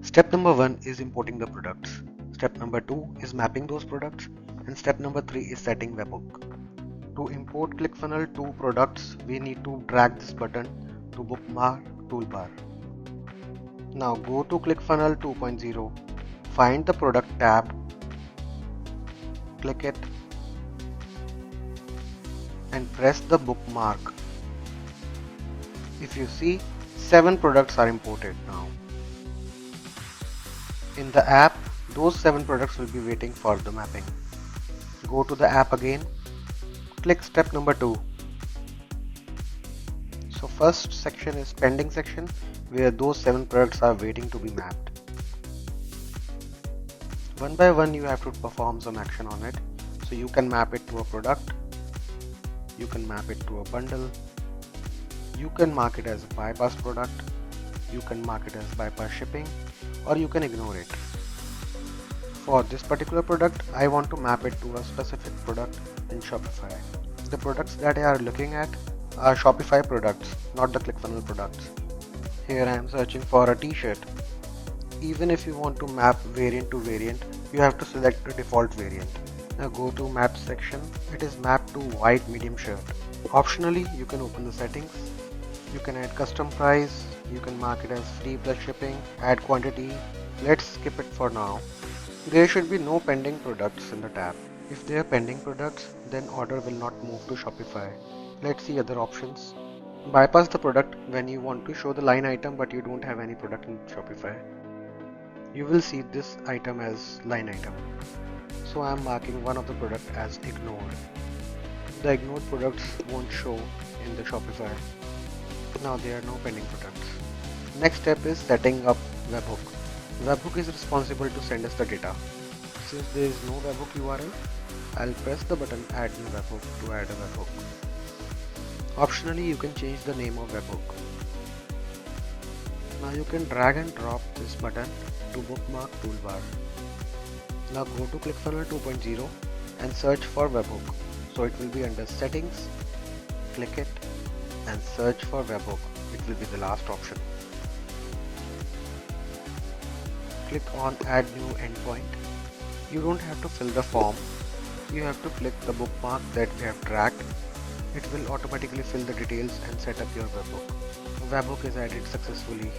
Step number 1 is importing the products. Step number 2 is mapping those products. And step number 3 is setting webhook. To import ClickFunnels to products, we need to drag this button to bookmark toolbar. Now go to ClickFunnels 2.0, find the product tab, click it and press the bookmark. If you see, 7 products are imported now. In the app, those 7 products will be waiting for the mapping. Go to the app again, click step number 2. So first section is pending section where those 7 products are waiting to be mapped. One by one you have to perform some action on it. So you can map it to a product, you can map it to a bundle, you can mark it as a bypass product, you can mark it as bypass shipping, or you can ignore it. For this particular product, I want to map it to a specific product in Shopify. The products that I are looking at are Shopify products, not the ClickFunnels products. Here I am searching for a t-shirt. Even if you want to map variant to variant, you have to select the default variant. Now go to map section. It is mapped to white medium shirt. Optionally, you can open the settings. You can add custom price. You can mark it as free plus shipping, add quantity. Let's skip it for now. There should be no pending products in the tab. If they are pending products, then order will not move to Shopify. Let's see other options. Bypass the product when you want to show the line item but you don't have any product in Shopify. You will see this item as line item. So I am marking one of the product as ignored. The ignored products won't show in the Shopify. Now there are no pending products. Next step is setting up webhook. Webhook is responsible to send us the data. Since there is no webhook URL, I'll press the button add new webhook to add a webhook. Optionally, you can change the name of webhook. Now you can drag and drop this button to bookmark toolbar. Now go to ClickFunnels 2.0 and search for webhook. So it will be under settings, click it and search for webhook. It will be the last option. Click on add new endpoint. You don't have to fill the form. You have to click the bookmark that we have dragged. It will automatically fill the details and set up your webhook. Webhook is added successfully.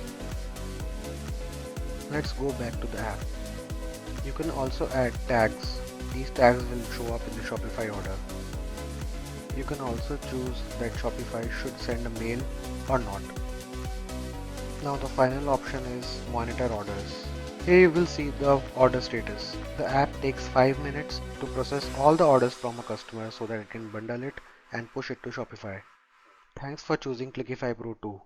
Let's go back to the app. You can also add tags. These tags will show up in the Shopify order. You can also choose that Shopify should send a mail or not. Now the final option is monitor orders. Here you will see the order status. The app takes 5 minutes to process all the orders from a customer so that it can bundle it and push it to Shopify. Thanks for choosing ClickifyPro 2.